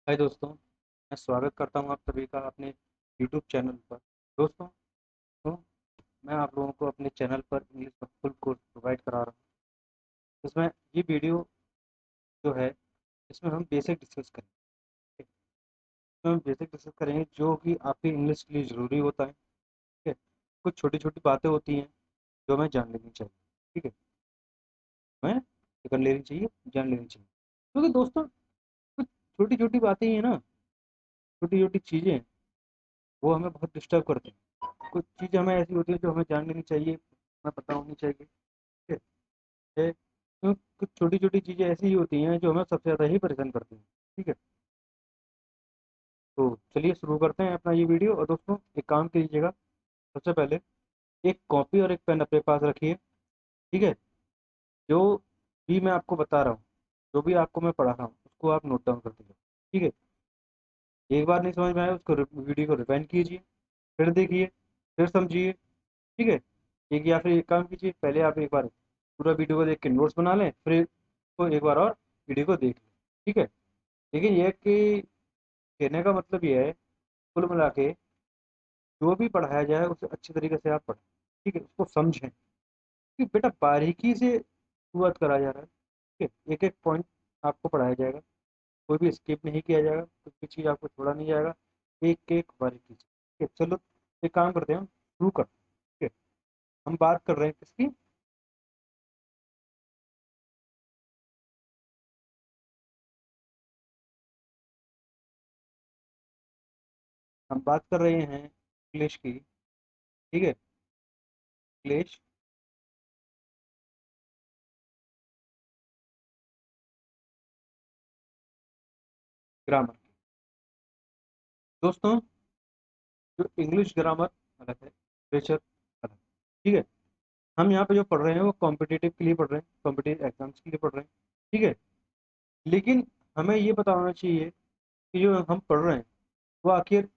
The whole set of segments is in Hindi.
हाय दोस्तों, मैं स्वागत करता हूँ आप सभी का अपने यूट्यूब चैनल पर। दोस्तों, तो मैं आप लोगों को अपने चैनल पर इंग्लिश का फुल कोर्स प्रोवाइड करा रहा हूँ। इसमें ये वीडियो जो है, इसमें हम बेसिक डिस्कस करेंगे। इसमें हम बेसिक डिस्कस करेंगे जो कि आपकी इंग्लिश के लिए ज़रूरी होता है। ठीक है। कुछ छोटी छोटी बातें होती हैं जो हमें जान लेनी चाहिए। ठीक है। हमें कर लेनी चाहिए, जान लेनी चाहिए, क्योंकि दोस्तों कुछ छोटी छोटी बातें ही है ना, छोटी छोटी चीज़ें वो हमें बहुत डिस्टर्ब करती हैं। कुछ चीज़ें हमें ऐसी होती है जो हमें जान लेनी चाहिए, हमें पता होनी चाहिए। ठीक है। तो कुछ छोटी छोटी चीज़ें ऐसी ही होती हैं जो हमें सबसे ज़्यादा ही परेशान करती हैं। ठीक है। तो चलिए शुरू करते हैं अपना ये वीडियो। और दोस्तों, एक काम कीजिएगा, सबसे पहले एक कॉपी और एक पेन अपने पास रखिए। ठीक है। जो भी मैं आपको बता रहा हूँ, जो भी आपको मैं पढ़ा रहा हूँ, उसको आप नोट डाउन कर दीजिए। ठीक है। एक बार नहीं समझ में आया उसको वीडियो को रिवाइंड कीजिए, फिर देखिए, फिर समझिए। ठीक है। एक या फिर एक काम कीजिए, पहले आप एक बार पूरा वीडियो को देख के नोट्स बना लें, फिर को एक बार और वीडियो को देख लें। ठीक है। लेकिन यह कि कहने का मतलब ये है, कुल मिला के जो भी पढ़ाया जाए उसे अच्छी तरीके से आप पढ़ें। ठीक है, उसको समझें कि बेटा बारीकी से शुरुआत करा जा रहा है। ठीक है, एक एक पॉइंट आपको पढ़ाया जाएगा, कोई भी स्किप नहीं किया जाएगा, कुछ भी चीज़ आपको छोड़ा नहीं जाएगा, एक एक बारीकी से। ठीक है, चलो एक काम करते हैं, हम शुरू करते हैं। ठीक है। हम बात कर रहे हैं किसकी? हम बात कर रहे हैं इंग्लिश की। ठीक है। इंग्लिश ग्रामर की। दोस्तों, जो इंग्लिश ग्रामर अलग है, लिटरेचर अलग है। ठीक है। हम यहाँ पे जो पढ़ रहे हैं वो कॉम्पिटिटिव के लिए पढ़ रहे हैं, कॉम्पिटिटिव एग्जाम्स के लिए पढ़ रहे हैं। ठीक है। लेकिन हमें ये पता होना चाहिए कि जो हम पढ़ रहे हैं वो आखिर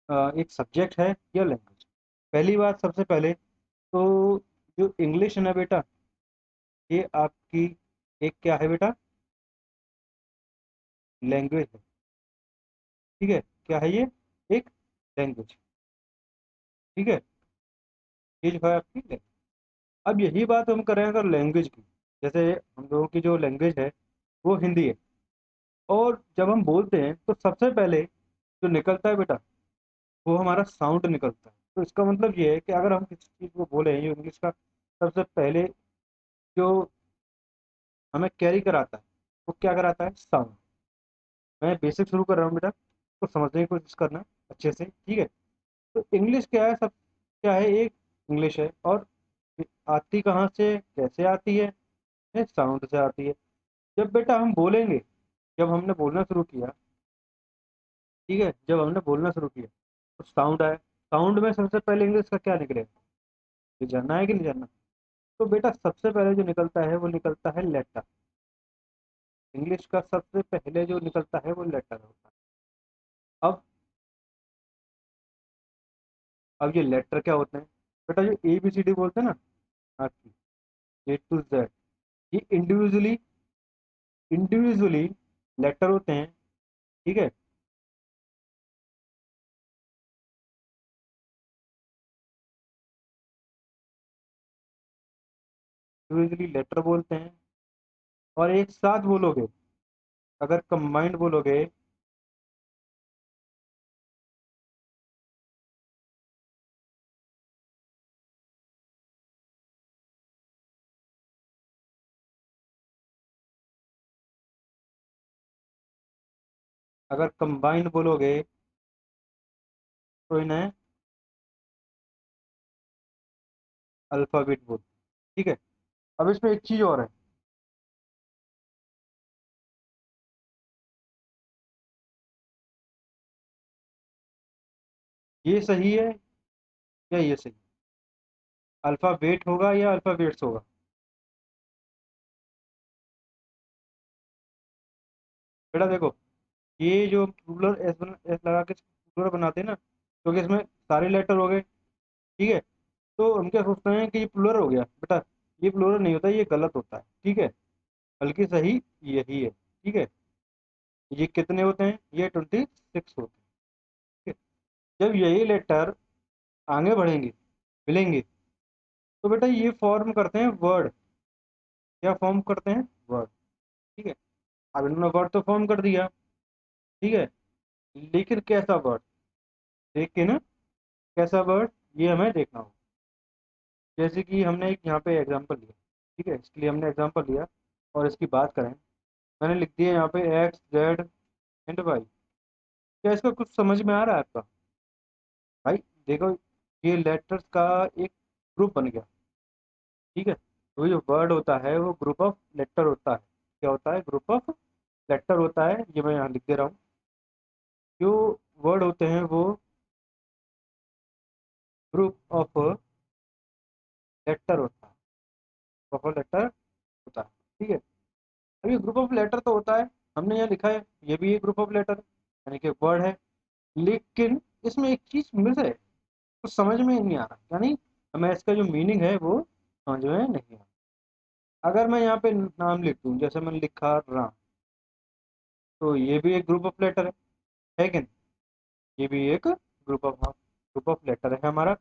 एक सब्जेक्ट है या लैंग्वेज। पहली बात, सबसे पहले तो जो इंग्लिश है ना बेटा, ये आपकी एक क्या है बेटा? लैंग्वेज है। ठीक है। क्या है ये? एक लैंग्वेज। ठीक है। ये जो है आपकी language। अब यही बात हम करें अगर लैंग्वेज की, जैसे हम लोगों की जो लैंग्वेज है वो हिंदी है। और जब हम बोलते हैं तो सबसे पहले जो निकलता है बेटा, वो हमारा साउंड निकलता है। तो इसका मतलब ये है कि अगर हम किसी चीज़ को बोले ये इंग्लिश का, सबसे पहले जो हमें कैरी कराता है वो क्या कराता है? साउंड। मैं बेसिक शुरू कर रहा हूँ बेटा, तो समझने की कोशिश करना अच्छे से। ठीक है। तो इंग्लिश क्या है? सब क्या है? एक इंग्लिश है। और आती कहाँ से, कैसे आती है? साउंड से आती है। जब बेटा हम बोलेंगे, जब हमने बोलना शुरू किया, ठीक है, जब हमने बोलना शुरू किया तो साउंड आया। साउंड में सबसे पहले इंग्लिश का क्या निकलेगा? ये जानना है कि नहीं जानना? तो बेटा सबसे पहले जो निकलता है वो निकलता है लेटर। इंग्लिश का सबसे पहले जो निकलता है वो लेटर होता है। अब अब ये लेटर क्या होते हैं बेटा? जो ए बी सी डी बोलते हैं ना, आपकी A to Z, ये इंडिविजुअली इंडिविजुअली लेटर होते हैं। ठीक है। इंडिविजुअली लेटर बोलते हैं। और एक साथ बोलोगे, अगर कंबाइंड बोलोगे, अगर कंबाइंड बोलोगे तो इन्हें अल्फाबेट बोल। ठीक है। अब इसमें एक चीज और है। ये सही है या ये सही? अल्फाबेट होगा या अल्फाबेट्स होगा? बेटा देखो, ये जो रूलर एस लगा के रूलर बनाते हैं ना, क्योंकि इसमें सारे लेटर हो गए। ठीक है। तो हम क्या सोचते हैं कि ये प्लूरल हो गया बेटा। ये प्लूरल नहीं होता, ये गलत होता है। ठीक है। बल्कि सही यही है। ठीक है। ये कितने होते हैं? ये 26 होते हैं। ठीक है। जब यही लेटर आगे बढ़ेंगे, मिलेंगे, तो बेटा ये फॉर्म करते हैं वर्ड। क्या फॉर्म करते हैं? वर्ड। ठीक है। अब इन्होंने वर्ड तो फॉर्म कर दिया। ठीक है। लेकिन कैसा वर्ड? लेकिन कैसा वर्ड, ये हमें देखना होगा। जैसे कि हमने एक यहाँ पे एग्जांपल लिया। ठीक है, इसके लिए हमने एग्जांपल लिया और इसकी बात करें। मैंने लिख दिया यहाँ पे एक्स जेड एंड वाई। क्या इसका कुछ समझ में आ रहा है आपका? भाई देखो, ये लेटर्स का एक ग्रुप बन गया। ठीक है। तो जो वर्ड होता है वो ग्रुप ऑफ लेटर होता है। क्या होता है? ग्रुप ऑफ लेटर होता है। ये मैं यहाँ लिख दे रहा हूँ। जो वर्ड होते हैं वो ग्रुप ऑफ लेटर होता है। ग्रुप ऑफ लेटर होता है। ठीक है। अब ये ग्रुप ऑफ लेटर तो होता है, हमने यहाँ लिखा है, ये भी एक ग्रुप ऑफ लेटर यानी कि वर्ड है। लेकिन इसमें एक चीज मिस है, कुछ समझ में नहीं आ रहा, यानी हमें इसका जो मीनिंग है वो समझ में नहीं आ रहा। अगर मैं यहाँ पे नाम लिख दूँ, जैसे मैंने लिखा राम, तो ये भी एक ग्रुप ऑफ लेटर है कि नहीं? ये भी एक ग्रुप ऑफ लेटर है हमारा,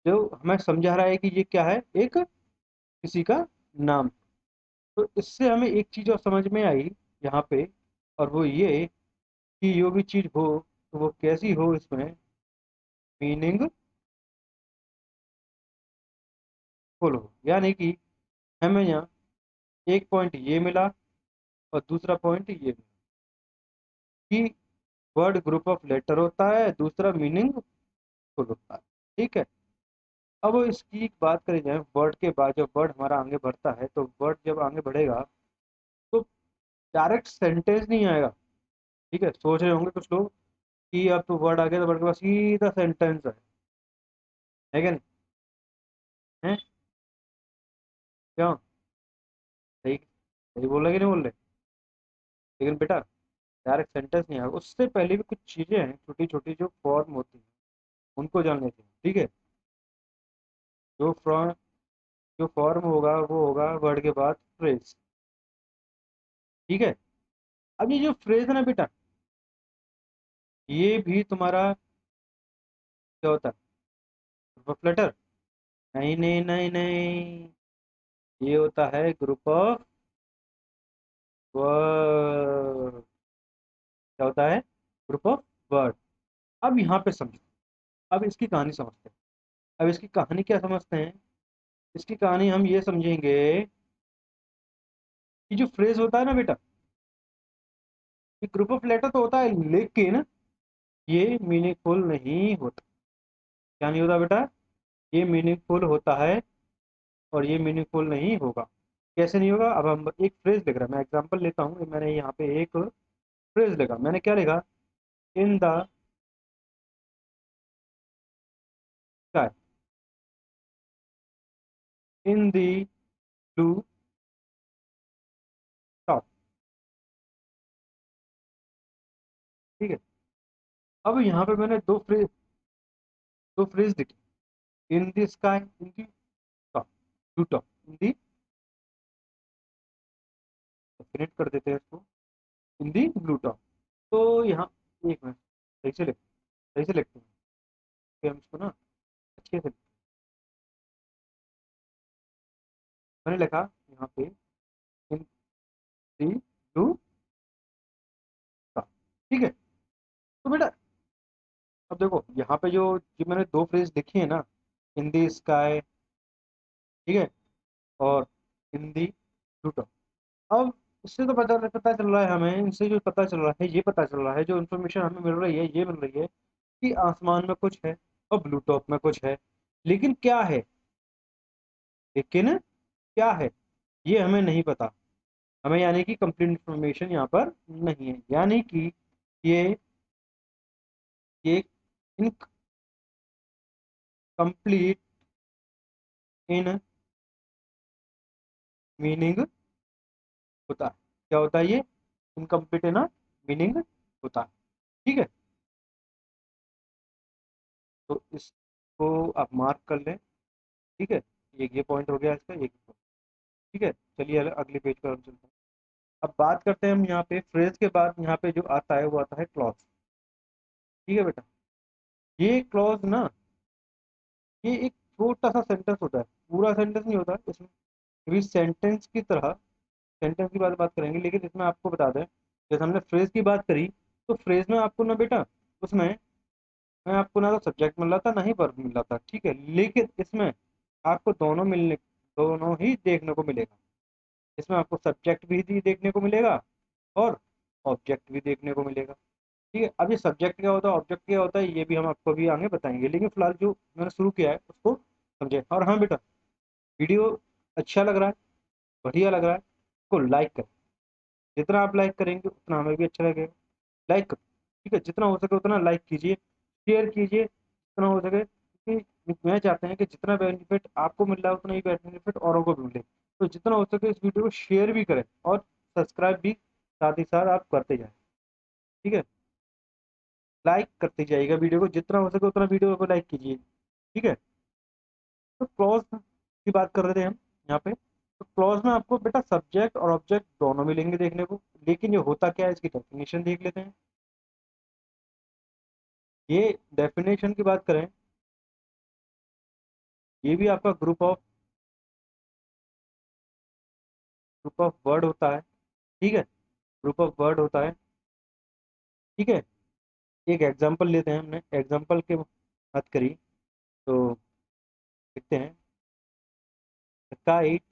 जो हमें समझा रहा है कि ये क्या है, एक किसी का नाम। तो इससे हमें एक चीज और समझ में आई यहाँ पे, और वो ये कि जो भी चीज हो तो वो कैसी हो, इसमें मीनिंग फुल हो। यानी कि हमें यहाँ एक पॉइंट ये मिला और दूसरा पॉइंट ये मिला कि वर्ड ग्रुप ऑफ लेटर होता है, दूसरा मीनिंग फुल होता है। ठीक है। अब इसकी बात करी जाए, वर्ड के बाद जब वर्ड हमारा आगे बढ़ता है, तो वर्ड जब आगे बढ़ेगा तो डायरेक्ट सेंटेंस नहीं आएगा। ठीक है। सोच रहे होंगे कुछ लोग कि अब तो वर्ड आ गया तो वर्ड के बाद सीधा सेंटेंस है क्या नहीं? है क्या? सही सही बोल रहे कि नहीं बोल रहे? लेकिन बेटा डायरेक्ट सेंटेंस नहीं आएगा, उससे पहले भी कुछ चीजें हैं छोटी छोटी जो फॉर्म होती हैं, उनको जान लेते हैं। ठीक है। जो फॉर्म जो फॉर्म होगा वो होगा वर्ड के बाद फ्रेज। ठीक है। अब ये जो फ्रेज है ना बेटा, ये भी तुम्हारा क्या होता है? Group of letter? नहीं नहीं नहीं नहीं, ये होता है ग्रुप ऑफ वर्ड। क्या होता है? Group of word. अब यहाँ पे समझो, अब इसकी कहानी समझते हैं। अब इसकी कहानी क्या समझते हैं? इसकी कहानी हम ये समझेंगे कि जो फ्रेज होता है ना बेटा, ये ग्रुप ऑफ लेटर तो होता है, लेकिन ये मीनिंगफुल नहीं होता। क्या नहीं होता बेटा? ये मीनिंगफुल होता है और ये मीनिंगफुल नहीं होगा। कैसे नहीं होगा? अब हम एक फ्रेज लिख रहे हैं, मैं एग्जांपल लेता हूँ। मैंने यहाँ पे एक फ्रेज लिखा, मैंने क्या लिखा? In the sky, in the blue top. ठीक है। अब यहाँ पे मैंने दो फ्रेज लिखी। In the sky, in the top, blue top, in the, connect कर देते हैं इसको, इन दी ब्लू टॉप। तो यहाँ एक मिनट, सही से लिखते हैं कि हम इसको ना अच्छे से। मैंने लिखा यहाँ पे इन दी ब्लू टॉप। ठीक है। तो बेटा अब देखो यहाँ पे जो मैंने दो फ्रेज लिखी है ना, इन दी स्काई, ठीक है, और इन दी ब्लू टॉप। अब इससे तो पता चल रहा है हमें, इनसे जो पता चल रहा है, ये पता चल रहा है, जो इन्फॉर्मेशन हमें मिल रही है, ये मिल रही है कि आसमान में कुछ है और ब्लू टॉप में कुछ है। लेकिन क्या है? लेकिन क्या है, ये हमें नहीं पता। हमें यानी कि कंप्लीट इन्फॉर्मेशन यहाँ पर नहीं है, यानी कि ये ये इनकम्प्लीट इन मीनिंग होता है। क्या होता है ये? इनकम्प्लीट इन मीनिंग होता है। ठीक है। तो इसको आप मार्क कर लें। ठीक है। ये पॉइंट हो गया इसका, ठीक है। चलिए अगले पेज पर हम चलते हैं। अब बात करते हैं हम यहाँ पे फ्रेज के बाद यहाँ पे जो आता है वो आता है क्लॉज। ठीक है बेटा, ये क्लॉज ना, ये एक छोटा सा सेंटेंस होता है, पूरा सेंटेंस नहीं होता इसमें, कभी सेंटेंस की तरह, सेंटेंस की बात बात करेंगे, लेकिन इसमें आपको बता दें, जैसे हमने फ्रेज की बात करी, तो फ्रेज में आपको ना बेटा, उसमें मैं आपको ना तो सब्जेक्ट मिल रहा था ना ही वर्ब मिल रहा था, ठीक है, लेकिन इसमें आपको दोनों ही देखने को मिलेगा। इसमें आपको सब्जेक्ट भी देखने को मिलेगा और ऑब्जेक्ट भी देखने को मिलेगा। ठीक है, अब ये सब्जेक्ट क्या होता है, ऑब्जेक्ट क्या होता है, ये भी हम आपको भी आगे बताएंगे, लेकिन फिलहाल जो मैंने शुरू किया है उसको समझे। और हाँ बेटा, वीडियो अच्छा लग रहा है, बढ़िया लग रहा है, उसको लाइक करें। जितना आप लाइक करेंगे उतना हमें भी अच्छा लगेगा। लाइक करो, ठीक है, जितना हो सके उतना लाइक कीजिए, शेयर कीजिए जितना हो सके, क्योंकि मैं चाहते हैं कि जितना बेनिफिट आपको मिल रहा है उतना ही बेनिफिट औरों को भी मिले। तो जितना हो सके इस वीडियो को शेयर भी करें और सब्सक्राइब भी साथ ही साथ आप करते जाएं। ठीक है, लाइक करते जाइएगा वीडियो को, जितना हो सके उतना वीडियो को लाइक कीजिए। ठीक है, तो क्लॉज की बात कर रहे थे हम यहाँ पे। तो क्लॉज में आपको बेटा सब्जेक्ट और ऑब्जेक्ट दोनों मिलेंगे देखने को, लेकिन ये होता क्या है इसकी डेफिनेशन देख लेते हैं। ये डेफिनेशन की बात करें, ये भी आपका ग्रुप ऑफ वर्ड होता है। ठीक है, ग्रुप ऑफ वर्ड होता है। ठीक है, एक एग्जांपल लेते हैं, हमने एग्जांपल के बात करी तो देखते हैं, काइट,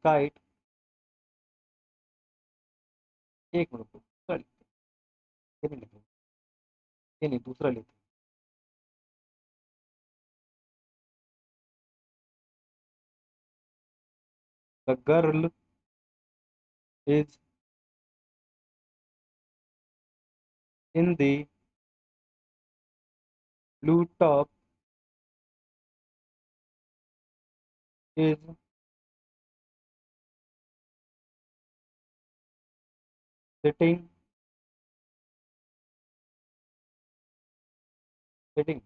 काइट, एक मिनट को दूसरा ये नहीं लिखेंगे, ये नहीं दूसरा लेते हैं। The girl is in the blue top is sitting sitting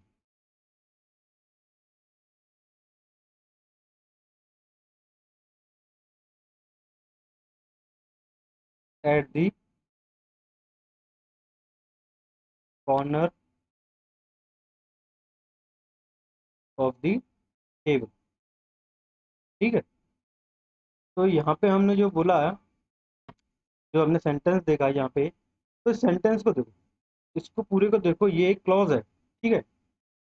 at the corner of the table. ठीक है, तो यहाँ पे हमने जो बोला है, जो हमने सेंटेंस देखा है यहाँ पे, तो इस सेंटेंस को देखो, इसको पूरे को देखो, ये एक क्लॉज है। ठीक है,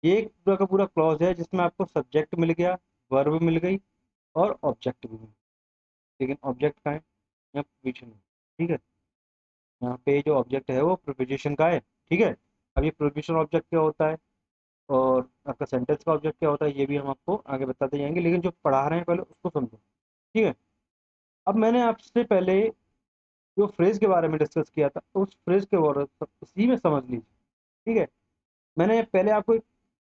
ये एक पूरा का पूरा क्लॉज है जिसमें आपको सब्जेक्ट मिल गया, वर्ब मिल गई और ऑब्जेक्ट भी मिल गया। लेकिन ऑब्जेक्ट का है या प्रीपोजिशन है। ठीक है, यहाँ पे जो ऑब्जेक्ट है वो प्रीपोजिशन का है। ठीक है, अब ये प्रीपोजिशन ऑब्जेक्ट क्या होता है और आपका सेंटेंस का ऑब्जेक्ट क्या होता है, ये भी हम आपको आगे बताते जाएंगे, लेकिन जो पढ़ा रहे हैं पहले उसको समझो। ठीक है, अब मैंने आपसे पहले जो फ्रेज के बारे में डिस्कस किया था, उस फ्रेज के बारे में उसी में समझ लीजिए। ठीक है, मैंने पहले आपको एक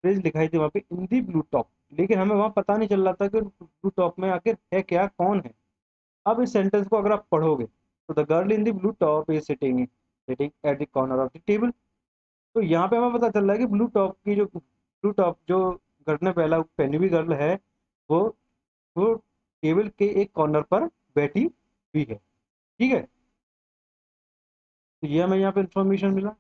फ्रेज लिखाई थी वहाँ पे, इन दी ब्लू टॉप, लेकिन हमें वहाँ पता नहीं चल रहा था कि ब्लू टॉप में आखिर है क्या, कौन है। अब इस सेंटेंस को अगर आप पढ़ोगे, तो the girl in the blue top is sitting sitting at the corner of the table. तो यहाँ पे हमें पता चल रहा है कि ब्लू टॉप जो घर ने पहला पहनी हुई गर्ल है, वो वो टेबल के एक कॉर्नर पर बैठी हुई है। ठीक है, तो ये हमें यहाँ पे इंफॉर्मेशन मिला।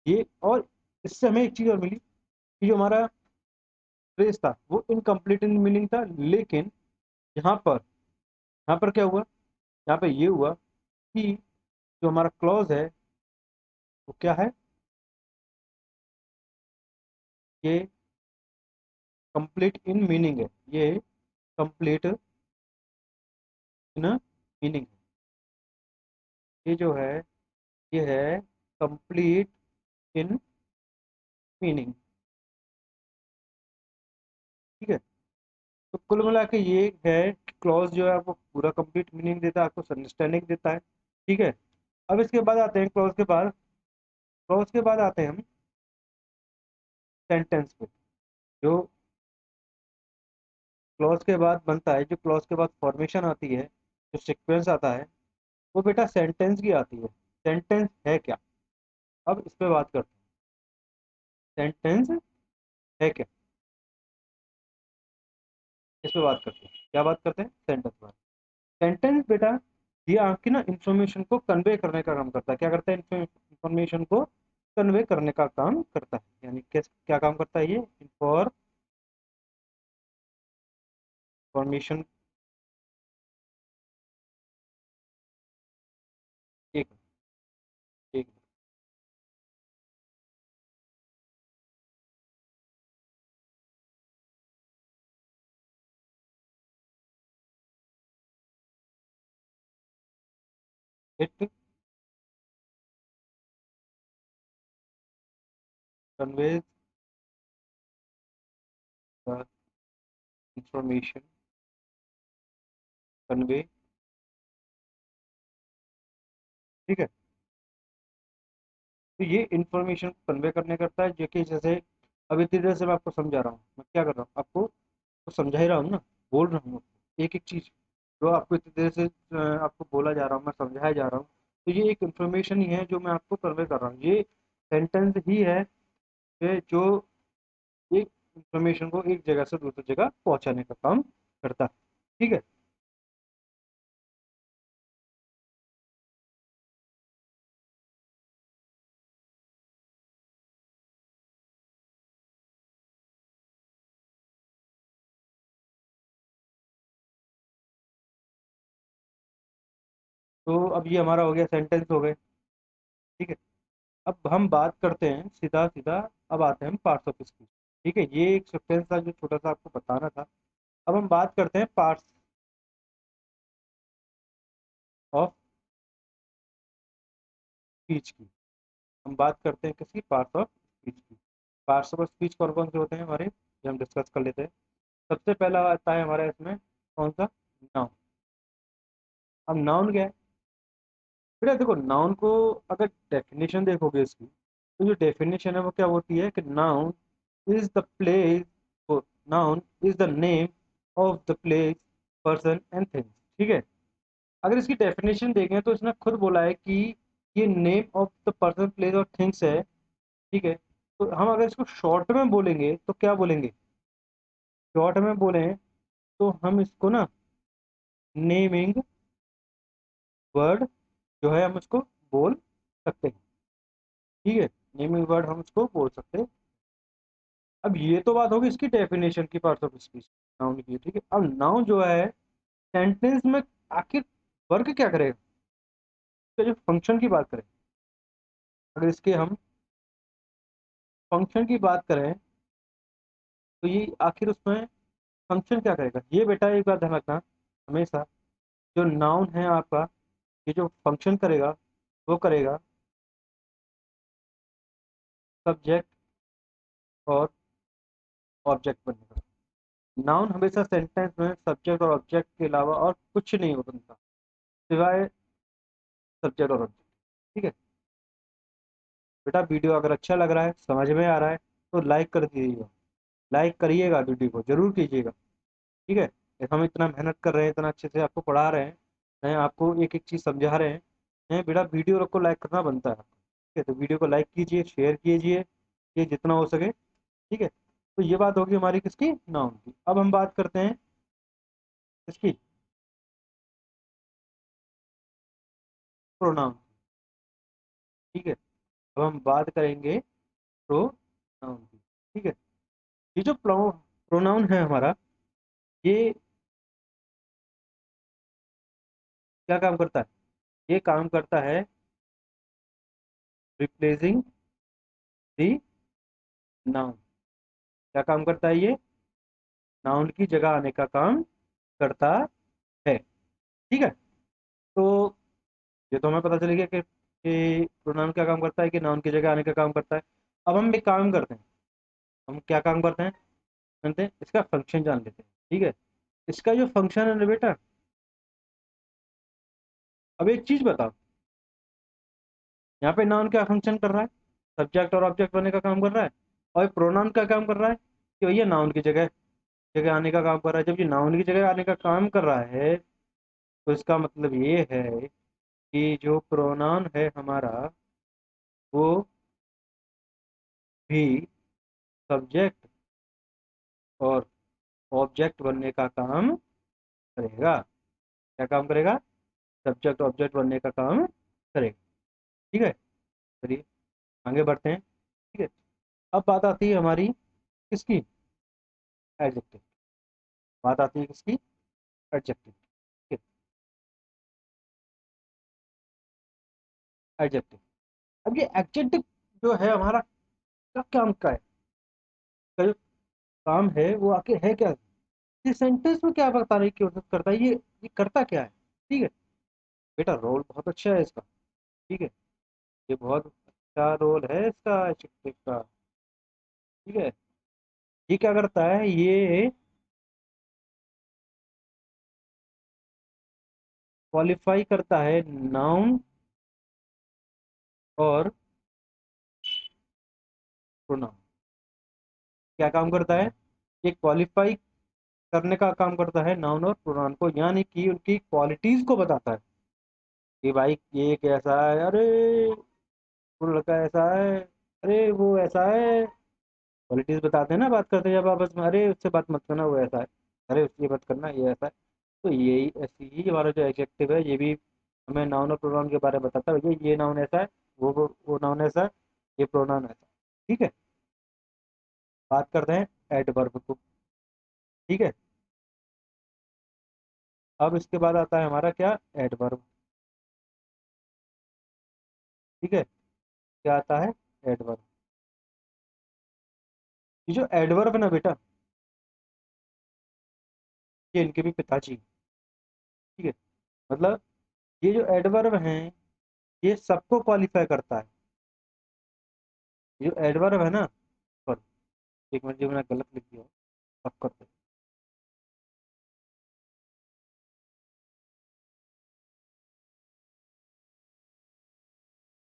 ये और इससे हमें एक चीज और मिली कि जो हमारा फ्रेज था वो इनकम्प्लीट इन मीनिंग था, लेकिन यहाँ पर क्या हुआ, यहाँ पे ये हुआ कि जो हमारा क्लॉज है वो क्या है, ये कंप्लीट इन मीनिंग है, ये कंप्लीट इन मीनिंग, ये जो है ये है कंप्लीट इन मीनिंग। ठीक है, तो कुल मिला के ये है क्लॉज जो है आपको पूरा कंप्लीट मीनिंग देता है, आपको अंडरस्टैंडिंग देता है। ठीक है, अब इसके बाद आते हैं क्लॉज के बाद आते हैं हम सेंटेंस पे। जो क्लॉज के बाद बनता है, जो क्लॉज के बाद फॉर्मेशन आती है, जो सीक्वेंस आता है, वो बेटा सेंटेंस की आती है। सेंटेंस है क्या, अब इस पे बात करते हैं। सेंटेंस है क्या, इस पे बात करते हैं। क्या बात करते हैं, सेंटेंस पर। सेंटेंस बेटा ये आपकी ना इंफॉर्मेशन को कन्वे करने का काम करता है। क्या करता है, इंफॉर्मेशन को कन्वे करने का काम करता है। यानी क्या काम करता है ये, इंफॉर्मेशन। एक एक it conveys the information convey, ठीक है। तो ये इंफॉर्मेशन कन्वे करने करता है, जो कि जैसे अभी इतनी देर से मैं आपको समझा रहा हूँ, मैं क्या कर रहा हूँ आपको तो समझा ही रहा हूँ ना, बोल रहा हूँ एक एक चीज जो आपको इतनी देर से आपको बोला जा रहा हूँ, मैं समझाया जा रहा हूँ। तो ये एक इंफॉर्मेशन ही है जो मैं आपको कन्वे कर रहा हूँ। ये सेंटेंस ही है जो एक इंफॉर्मेशन को एक जगह से दूसरी जगह पहुंचाने का काम करता है, ठीक है। तो अब ये हमारा हो गया, सेंटेंस हो गए, ठीक है। अब हम बात करते हैं सीधा सीधा, अब आते हैं हम पार्ट्स ऑफ स्पीच, ठीक है। ये एक सेंटेंस था जो छोटा सा आपको बताना था। अब हम बात करते हैं पार्ट्स ऑफ स्पीच की। हम बात करते हैं किसकी, पार्ट्स ऑफ स्पीच की। पार्ट्स ऑफ स्पीच कौन कौन से होते हैं हमारे, ये हम डिस्कस कर लेते हैं। सबसे पहला आता है हमारा इसमें कौन सा, नाउन। अब नाउन क्या है बेटा, देखो नाउन को अगर डेफिनेशन देखोगे इसकी, तो जो डेफिनेशन है वो क्या होती है कि noun is the place, noun is the name of the place, person and things, ठीक है। अगर इसकी डेफिनेशन देखें तो इसने खुद बोला है कि ये name of the person place और थिंग्स है, ठीक है। तो हम अगर इसको शॉर्ट में बोलेंगे तो क्या बोलेंगे, शॉर्ट में बोले तो हम इसको ना नेमिंग वर्ड जो है हम इसको बोल सकते हैं, ठीक है। नेमिंग वर्ड हम इसको बोल सकते हैं। अब ये तो बात होगी इसकी डेफिनेशन की, पार्ट्स ऑफ स्पीच नाउन की, ठीक है। अब नाउन जो है सेंटेंस में आखिर वर्क क्या करेगा, इसका जो फंक्शन की बात करें, अगर इसके हम फंक्शन की बात करें तो ये आखिर उसमें फंक्शन क्या करेगा, ये बेटा एक बात ध्यान रखना हमेशा, जो नाउन है आपका, ये जो फंक्शन करेगा वो करेगा सब्जेक्ट और ऑब्जेक्ट बनेगा। नाउन हमेशा सेंटेंस में सब्जेक्ट और ऑब्जेक्ट के अलावा और कुछ नहीं हो बनता सिवाय सब्जेक्ट और ऑब्जेक्ट, ठीक है। बेटा वीडियो अगर अच्छा लग रहा है, समझ में आ रहा है, तो लाइक कर दीजिएगा, लाइक करिएगा, वीडियो को जरूर कीजिएगा, ठीक है। हम इतना मेहनत कर रहे हैं, इतना अच्छे से आपको पढ़ा रहे हैं आपको एक एक चीज़ समझा रहे हैं बेटा, वीडियो को लाइक करना बनता है आपको, ठीक है। तो वीडियो को लाइक कीजिए, शेयर कीजिए, ये जितना हो सके, ठीक है। तो ये बात होगी हमारी किसकी, नाउन की। अब हम बात करते हैं इसकी, प्रोनाउन, ठीक है। अब हम बात करेंगे प्रोनाउन की, ठीक है। ये जो प्रोनाउन है हमारा, ये क्या काम करता है, ये काम करता है रिप्लेसिंग दी नाउन। क्या काम करता है ये, नाउन की जगह आने का काम करता है, ठीक है। तो ये तो हमें पता चल गया कि प्रोनाउन क्या काम करता है, कि नाउन की जगह आने का काम करता है। अब हम एक काम करते हैं, हम क्या काम करते हैं, जानते हैं इसका फंक्शन जान लेते हैं, ठीक है। इसका जो फंक्शन है ना बेटा, अब एक चीज बताओ, यहाँ पे नाउन क्या फंक्शन कर रहा है, सब्जेक्ट और ऑब्जेक्ट बनने का काम कर रहा है। और प्रोनाउन क्या काम कर रहा है कि भैया नाउन की जगह जगह आने का काम कर रहा है। जब ये नाउन की जगह आने का काम कर रहा है तो इसका मतलब ये है कि जो प्रोनाउन है हमारा वो भी सब्जेक्ट और ऑब्जेक्ट बनने का काम करेगा। क्या काम करेगा? सब्जेक्ट ऑब्जेक्ट बनने का काम करेगा। ठीक है, चलिए आगे बढ़ते हैं। ठीक है, अब बात आती है हमारी किसकी? एडजेक्टिव। बात आती है किसकी? एडजेक्टिव। ठीक है, एडजेक्टिव। अब ये एडजेक्टिव जो है हमारा क्या काम का है, का जो काम है वो आखिर है क्या? ये सेंटेंस में क्या बताने की कोशिश करता है, ये करता क्या है? ठीक है बेटा, रोल बहुत अच्छा है इसका। ठीक है, ये बहुत अच्छा रोल है इसका एडजेक्टिव का। ठीक है, ये क्या करता है, ये क्वालिफाई करता है नाउन और प्रोनाउन। क्या काम करता है? ये क्वालिफाई करने का काम करता है नाउन और प्रोनाउन को, यानी कि उनकी क्वालिटीज को बताता है कि भाई ये कैसा है, अरे वो लड़का ऐसा है, अरे वो ऐसा है। क्वालिटीज बताते हैं ना, बात करते हैं जब आपस में, अरे उससे बात मत करना वो ऐसा है, अरे उससे बात करना ये ऐसा है। तो यही ऐसी ही हमारा जो एडजेक्टिव है ये भी हमें नाउन और प्रोनाउन के बारे में बताता है, ये नाउन ऐसा है, वो नाउन ऐसा है, ये प्रोनाउन ऐसा है। ठीक है, बात करते हैं एडवर्ब को। ठीक है, अब इसके बाद आता है हमारा क्या? एडवर्ब। ठीक है, क्या आता है? एडवर्ब। ये जो एडवर्ब है ना बेटा, ये इनके भी पिताजी हैं। ठीक है, मतलब ये जो एडवर्ब हैं ये सबको क्वालिफाई करता है। ये जो एडवर्ब है ना, सॉरी एक मिनट, जो मैंने गलत लिख दिया, अब करते हैं।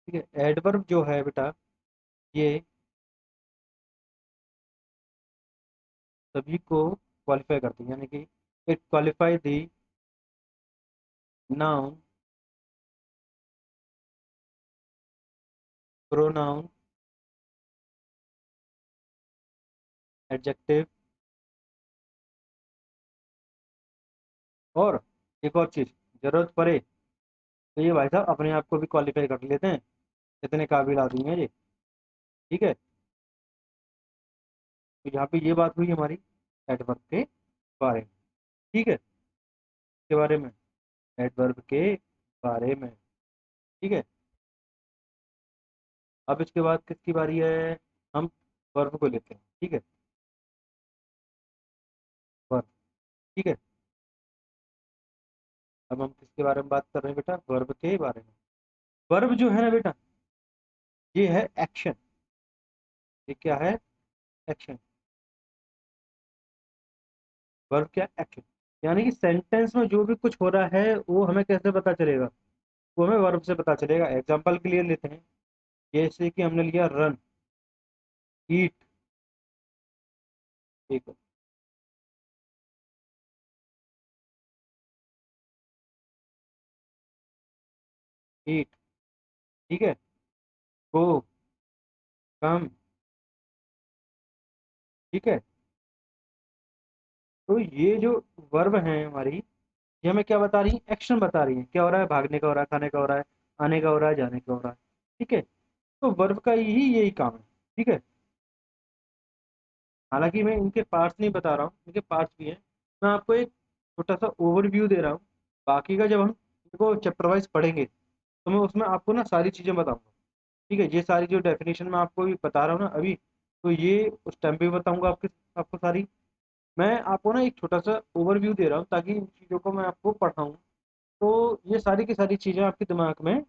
ठीक है, एडवर्ब जो है बेटा, ये सभी को क्वालिफाई करते हैं, यानी कि it qualify the noun, pronoun, adjective, और एक और चीज, जरूरत पड़े तो ये भाई साहब अपने आप को भी क्वालिफाई कर लेते हैं। इतने काबिल आदमी है ये। ठीक है, तो यहाँ पे ये बात हुई हमारी एडवर्ब के बारे में। ठीक है, के बारे में, एडवर्ब के बारे में। ठीक है, अब इसके बाद किसकी बारी है? हम वर्ब को लेते हैं। ठीक है, वर्ब। ठीक है, अब हम किसके बारे में बात कर रहे हैं बेटा? वर्ब के बारे में। वर्ब जो है ना बेटा, ये है एक्शन। ये क्या है? एक्शन। वर्ब क्या? एक्शन। यानी कि सेंटेंस में जो भी कुछ हो रहा है वो हमें कैसे पता चलेगा? वो हमें वर्ब से पता चलेगा। एग्जाम्पल के लिए लेते हैं, जैसे कि हमने लिया रन, ईट, ठीक है, ईट, ठीक है, गो, कम, ठीक है। तो ये जो वर्ब है हमारी, ये हमें क्या बता रही है? एक्शन बता रही है। क्या हो रहा है? भागने का हो रहा है, खाने का हो रहा है, आने का हो रहा है, जाने का हो रहा है। ठीक है, तो वर्ब का यही काम है। ठीक है, हालांकि मैं इनके पार्ट्स नहीं बता रहा हूँ, इनके पार्ट्स भी हैं। मैं आपको एक छोटा सा ओवरव्यू दे रहा हूँ। बाकी का जब हम इनको चैप्टर वाइज पढ़ेंगे तो मैं उसमें आपको ना सारी चीज़ें बताऊंगा। ठीक है, ये सारी जो डेफिनेशन मैं आपको भी बता रहा हूँ ना अभी, तो ये उस टाइम पे भी बताऊंगा आपको सारी। मैं आपको ना एक छोटा सा ओवरव्यू दे रहा हूँ ताकि इन चीज़ों को मैं आपको पढ़ाऊँ, तो ये सारी की सारी चीज़ें आपके दिमाग में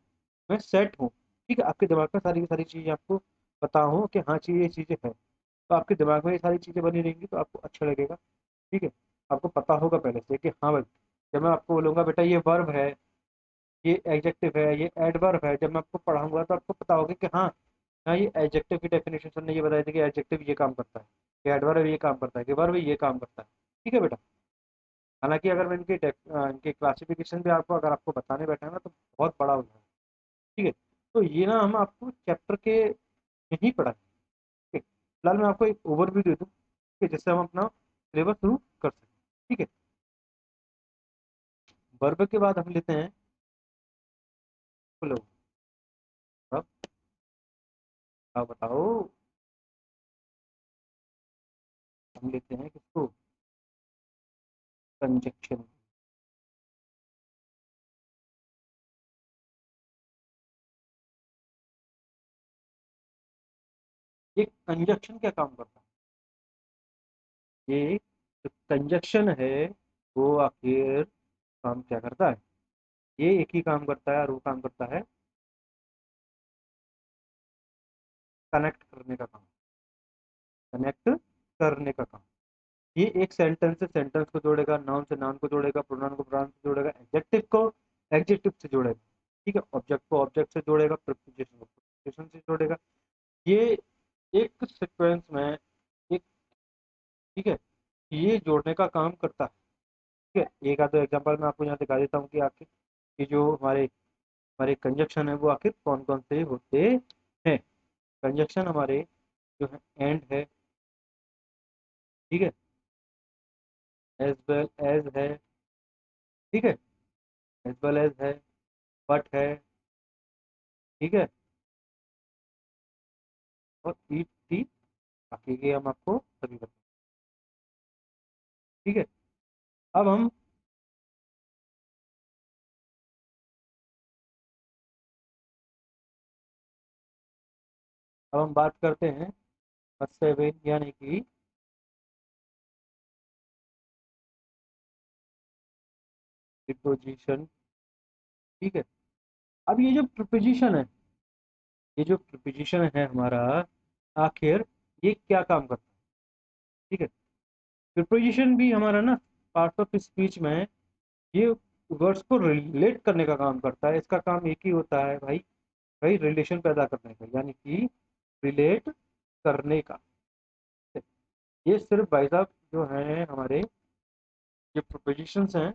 सेट हों। ठीक है, आपके दिमाग में सारी की सारी चीज़ें आपको पता हो कि हाँ चाहिए ये चीज़ें हैं, तो आपके दिमाग में ये सारी चीज़ें बनी रहेंगी तो आपको अच्छा लगेगा। ठीक है, आपको पता होगा पहले से कि हाँ भाई, जब मैं आपको बोलूंगा बेटा ये वर्ब है, ये एडजेक्टिव है, ये एडवर्ब है, जब मैं आपको पढ़ाऊंगा तो आपको पता होगा कि हाँ, हाँ ये एडजेक्टिव की डेफिनेशन सर ने ये बताई थी कि एडजेक्टिव ये काम करता है, कि एडवर्ब ये काम करता है, कि वर्ब ये काम करता है। ठीक है बेटा, हालांकि अगर मैं इनके क्लासिफिकेशन भी आपको अगर आपको बताने बैठा ना तो बहुत बड़ा हो जाएगा। ठीक है, तो ये ना हम आपको चैप्टर के नहीं पढ़ाएंगे। ठीक है, फिलहाल मैं आपको एक ओवरव्यू दे दूँ, ठीक है, जिससे हम अपना सिलेबस शुरू कर सकें। ठीक है, वर्ब के बाद हम लेते हैं फ्लो। अब आप बताओ, हम लेते हैं किसको, कंजक्शन। ये कंजक्शन क्या काम करता है, ये जो कंजक्शन है वो आखिर काम क्या करता है, ये एक ही काम करता है और वो काम करता है कनेक्ट करने का काम, कनेक्ट करने का काम। ये एक सेंटेंस से सेंटेंस को जोड़ेगा, नाउन से नाउन को जोड़ेगा, प्रोनाउन को प्रोनाउन से जोड़ेगा, एडजेक्टिव को एडजेक्टिव से जोड़ेगा, ठीक है, ऑब्जेक्ट को ऑब्जेक्ट से जोड़ेगा, प्रीपोजिशन को प्रीपोजिशन से जोड़ेगा। ये एक सीक्वेंस में एक, ठीक है, ये जोड़ने का काम करता है। ठीक है, एक आधे एग्जांपल मैं आपको यहाँ दिखा देता हूँ कि आखिर ये जो हमारे हमारे कंजक्शन है वो आखिर कौन कौन से होते हैं। कंजक्शन हमारे जो है एंड है, ठीक है, एज वेल एज है, ठीक है, एज वेल एज है, बट है, ठीक है, और ईट टी, बाकी के हम आपको सभी बताएंगे। ठीक है, अब हम बात करते हैं सेवन यानी कि प्रीपोजिशन। ठीक है, अब ये जो प्रीपोजिशन है, ये जो प्रीपोजिशन है हमारा, आखिर ये क्या काम करता है। ठीक है, प्रीपोजिशन भी हमारा ना पार्ट ऑफ स्पीच में ये वर्ड्स को रिलेट करने का काम करता है। इसका काम एक ही होता है भाई, भाई रिलेशन पैदा करने का, यानी कि रिलेट करने का। ये सिर्फ भाई साहब जो है हमारे जो प्रोपोजिशंस हैं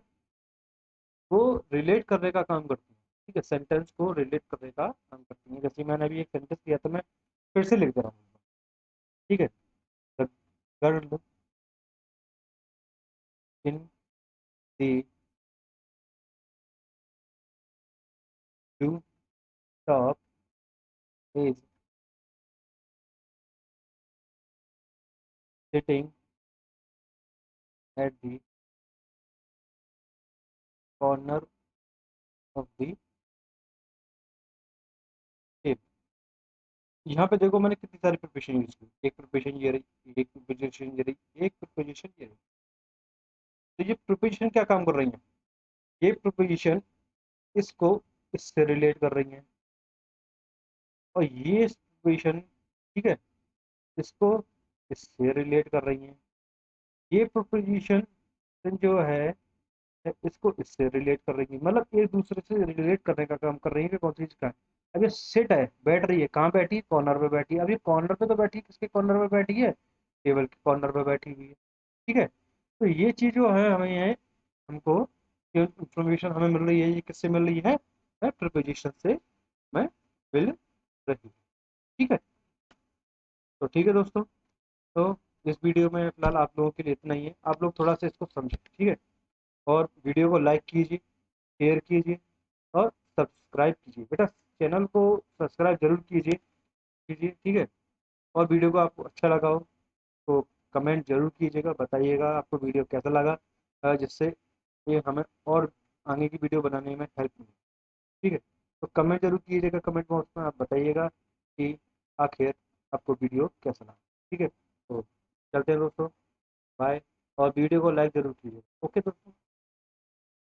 वो रिलेट करने का काम करती हैं। ठीक है, सेंटेंस को रिलेट करने का काम करती हैं। जैसे मैंने अभी एक सेंटेंस दिया था, मैं फिर से लिख दे रहा हूँ। ठीक है, the girl in the blue top is sitting at the corner of the table. यहाँ पे देखो मैंने कितनी सारी प्रिपरेशन यूज की, एक प्रिपरेशन ये रही, एक प्रिपरेशन ये रही, एक प्रिपरेशन ये रही। तो ये प्रिपरेशन क्या काम कर रही है, ये प्रिपरेशन इसको इससे रिलेट कर रही है, और ये प्रिपरेशन, ठीक है, इसको इससे रिलेट कर रही है। ये प्रिपरेशन जो है इसको इससे रिलेट कर रही है, मतलब एक दूसरे से रिलेट करने का काम कर रही है कि कौन सी चीज का है। अब ये सिट है, बैठ रही है, कहाँ बैठी, कॉर्नर पे बैठी है। अब ये कॉर्नर पे तो बैठी है, किसके कॉर्नर पे बैठी है, टेबल के कॉर्नर पे बैठी हुई है। ठीक है, तो ये चीज जो है हमें ये हमको जो इंफॉर्मेशन हमें मिल रही है ये किससे मिल रही है, प्रिपोजिशन से मैं मिल रही है। ठीक है, तो ठीक है दोस्तों, तो इस वीडियो में फिलहाल आप लोगों के लिए इतना ही है। आप लोग थोड़ा सा इसको समझें, ठीक है, और वीडियो को लाइक कीजिए, शेयर कीजिए और सब्सक्राइब कीजिए। बेटा चैनल को सब्सक्राइब जरूर कीजिए कीजिए, ठीक है, और वीडियो को आपको अच्छा लगा हो तो कमेंट जरूर कीजिएगा, बताइएगा आपको वीडियो कैसा लगा, जिससे ये हमें और आगे की वीडियो बनाने में हेल्प मिले। ठीक है, तो कमेंट जरूर कीजिएगा, कमेंट बॉक्स में आप बताइएगा कि आखिर आपको वीडियो कैसा लगा। ठीक है, तो चलते हैं दोस्तों, बाय, और वीडियो को लाइक जरूर कीजिए। ओके दोस्तों।